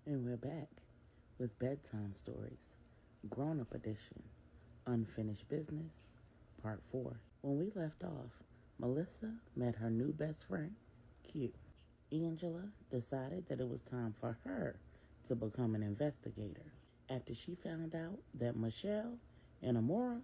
And we're back with Bedtime Stories, Grownup Edition, Unfinished Business, Part 4. When we left off, Melissa met her new best friend, Q. Angela decided that it was time for her to become an investigator after she found out that Michelle and Amora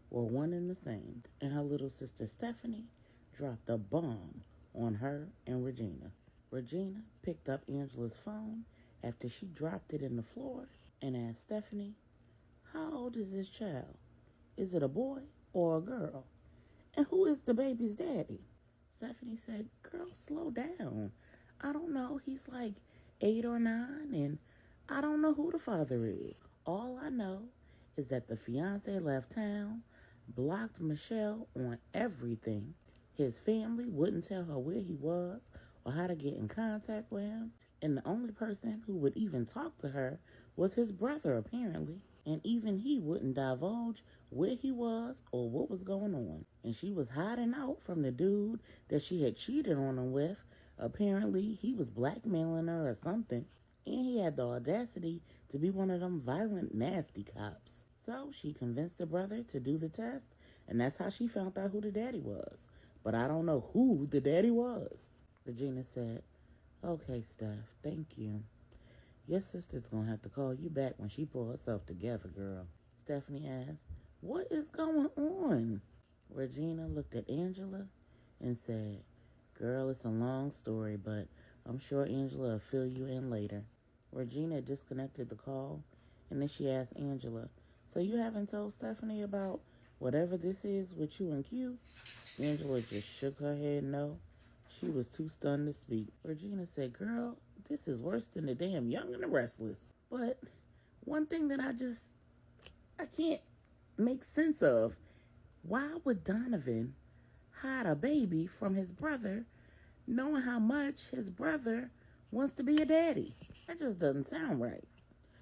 were one and the same, and her little sister Stephanie dropped a bomb on her and Regina. Regina picked up Angela's phone after she dropped it in the floor and asked Stephanie, "How old is this child? Is it a boy or a girl? And who is the baby's daddy?" Stephanie said, "Girl, slow down. I don't know. He's like 8 or 9, and I don't know who the father is. All I know is that the fiance left town, blocked Michelle on everything. His family wouldn't tell her where he was or how to get in contact with him. And the only person who would even talk to her was his brother, apparently. And even he wouldn't divulge where he was or what was going on. And she was hiding out from the dude that she had cheated on him with. Apparently, he was blackmailing her or something. And he had the audacity to be one of them violent, nasty cops. So she convinced the brother to do the test, and that's how she found out who the daddy was. But I don't know who the daddy was." Regina said, "Okay, Steph, thank you. Your sister's gonna have to call you back when she pull herself together, girl." Stephanie asked, "What is going on?" Regina looked at Angela and said, "Girl, it's a long story, but I'm sure Angela will fill you in later." Regina disconnected the call, and then she asked Angela, "So you haven't told Stephanie about whatever this is with you and Q?" Angela just shook her head no. She was too stunned to speak. Regina said, "Girl, this is worse than the damn Young and the Restless. But one thing that I can't make sense of, why would Donovan hide a baby from his brother knowing how much his brother wants to be a daddy? That just doesn't sound right.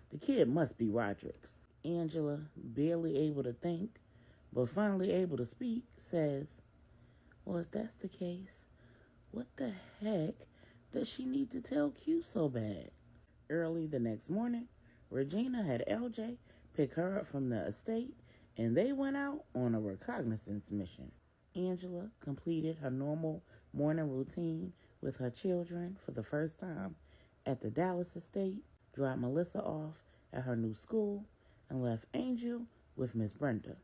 The kid must be Roderick's." Angela, barely able to think, but finally able to speak, says, "Well, if that's the case, what the heck does she need to tell Q so bad?" Early the next morning, Regina had LJ pick her up from the estate, and they went out on a reconnaissance mission. Angela completed her normal morning routine with her children for the first time at the Dallas estate, dropped Melissa off at her new school, and left Angel with Miss Brenda.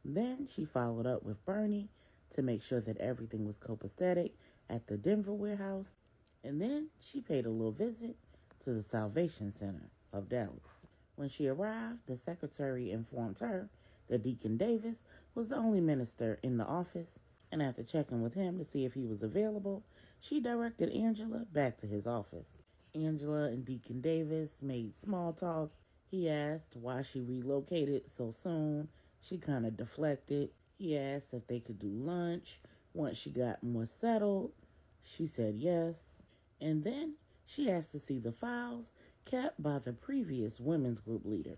Then she followed up with Bernie to make sure that everything was copacetic at the Denver warehouse, and then she paid a little visit to the Salvation Center of Dallas. When she arrived, the secretary informed her that Deacon Davis was the only minister in the office, and after checking with him to see if he was available, she directed Angela back to his office. Angela and Deacon Davis made small talk. He asked why she relocated so soon. She kind of deflected. He asked if they could do lunch once she got more settled. She said yes. And then she asked to see the files kept by the previous women's group leader.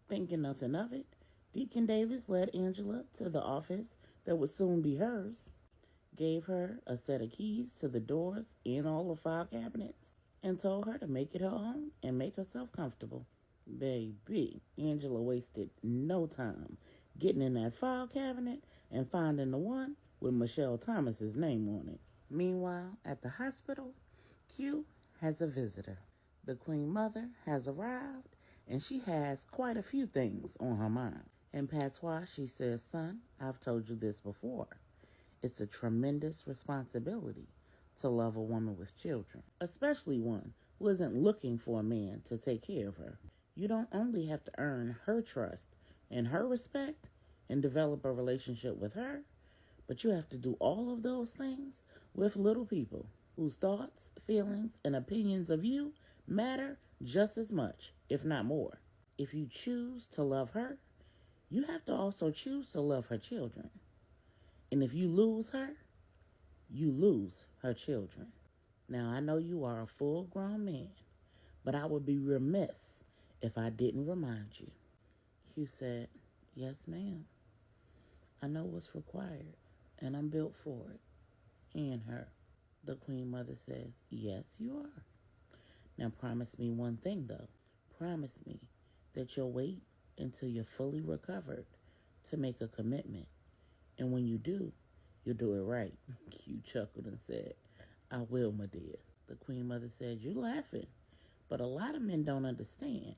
Thinking nothing of it, Deacon Davis led Angela to the office that would soon be hers, gave her a set of keys to the doors and all the file cabinets, and told her to make it her own and make herself comfortable. Baby, Angela wasted no time getting in that file cabinet and finding the one with Michelle Thomas's name on it. Meanwhile, at the hospital, Q has a visitor. The Queen Mother has arrived, and she has quite a few things on her mind. In patois, she says, "Son, I've told you this before. It's a tremendous responsibility to love a woman with children, especially one who isn't looking for a man to take care of her. You don't only have to earn her trust and her respect and develop a relationship with her, but you have to do all of those things with little people whose thoughts, feelings, and opinions of you matter just as much, if not more. If you choose to love her, you have to also choose to love her children. And if you lose her, you lose her children. Now, I know you are a full-grown man, but I would be remiss if I didn't remind you." Hugh said, "Yes, ma'am. I know what's required, and I'm built for it. And her." The Queen Mother says, "Yes, you are. Now promise me one thing though. Promise me that you'll wait until you're fully recovered to make a commitment. And when you do, you'll do it right. Q chuckled and said, I will, my dear. The Queen Mother said, you laughing. But a lot of men don't understand.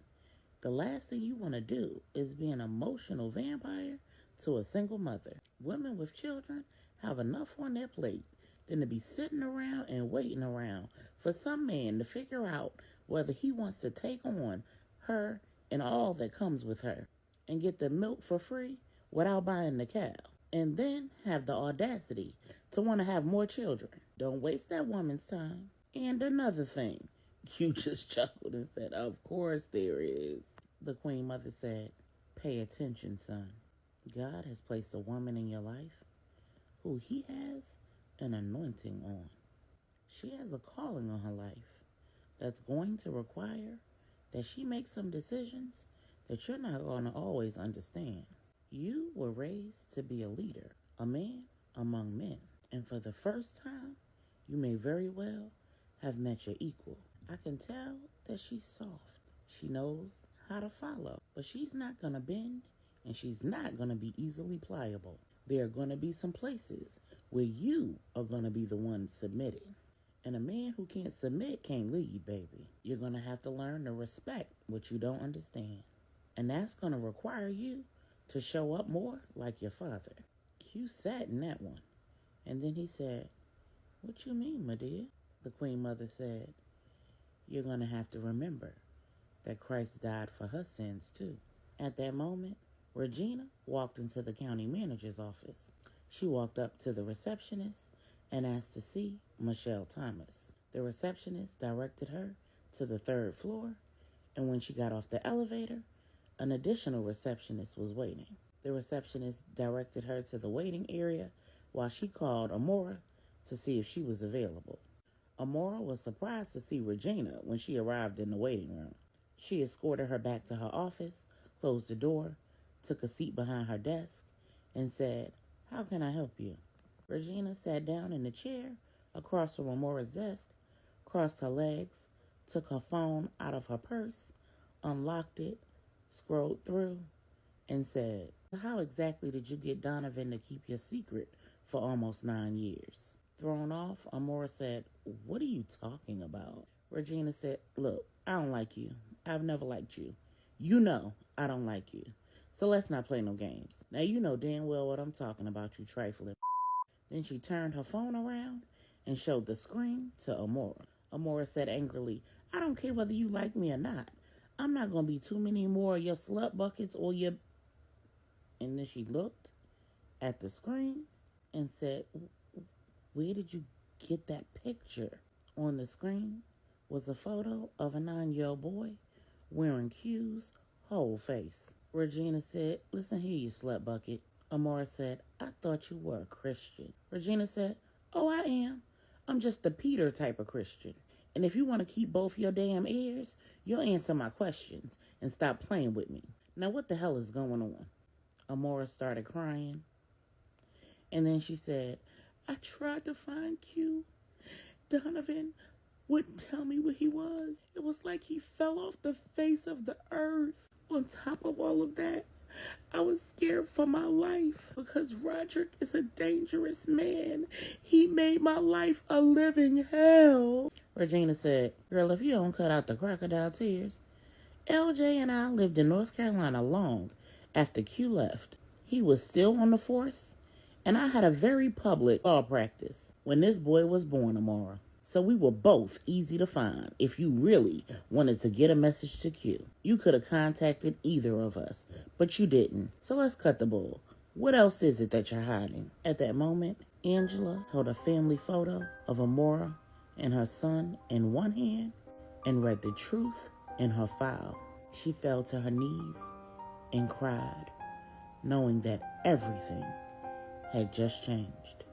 The last thing you want to do is be an emotional vampire to a single mother. Women with children have enough on their plate than to be sitting around and waiting around for some man to figure out whether he wants to take on her and all that comes with her and get the milk for free without buying the cow. And then have the audacity to want to have more children. Don't waste that woman's time. And another thing, Q just chuckled and said, of course there is. The Queen Mother said, pay attention, son. God has placed a woman in your life who he has an anointing on. She has a calling on her life that's going to require that she makes some decisions that you're not going to always understand. You were raised to be a leader, a man among men. And for the first time, you may very well have met your equal. I can tell that she's soft. She knows how to follow, but she's not going to bend, and she's not going to be easily pliable. There are going to be some places where you are going to be the one submitting. And a man who can't submit can't lead, baby. You're going to have to learn to respect what you don't understand. And that's going to require you to show up more like your father. Q sat in that one. And then he said, what you mean, my dear? The Queen Mother said, you're going to have to remember that Christ died for her sins too. At that moment, Regina walked into the county manager's office. She walked up to the receptionist and asked to see Michelle Thomas. The receptionist directed her to the third floor, and when she got off the elevator, an additional receptionist was waiting. The receptionist directed her to the waiting area while she called Amora to see if she was available. Amora was surprised to see Regina when she arrived in the waiting room. She escorted her back to her office, closed the door, took a seat behind her desk, and said, how can I help you? Regina sat down in the chair across from Amora's desk, crossed her legs, took her phone out of her purse, unlocked it, scrolled through, and said, how exactly did you get Donovan to keep your secret for almost 9 years? Thrown off, Amora said, what are you talking about? Regina said, look, I don't like you. I've never liked you. You know I don't like you. So let's not play no games. Now you know damn well what I'm talking about, you trifling. Then she turned her phone around and showed the screen to Amora. Amora said angrily, I don't care whether you like me or not. I'm not going to be too many more of your slut buckets or your... And then she looked at the screen and said, where did you get that picture? On the screen was a photo of a 9-year-old boy wearing Q's whole face. Regina said, listen here, you slut bucket. Amora said, I thought you were a Christian. Regina said, oh, I am. I'm just the Peter type of Christian. And if you want to keep both your damn ears, you'll answer my questions and stop playing with me. Now what the hell is going on? Amora started crying. And then she said, I tried to find Q. Donovan wouldn't tell me where he was. It was like he fell off the face of the earth. On top of all of that, I was scared for my life because Roderick is a dangerous man. He made my life a living hell. Regina said, girl, if you don't cut out the crocodile tears. LJ and I lived in North Carolina long after Q left. He was still on the force, and I had a very public law practice when this boy was born tomorrow. So we were both easy to find if you really wanted to get a message to Q. You could have contacted either of us, but you didn't. So let's cut the bull. What else is it that you're hiding? At that moment, Angela held a family photo of Amora and her son in one hand and read the truth in her file. She fell to her knees and cried, knowing that everything had just changed.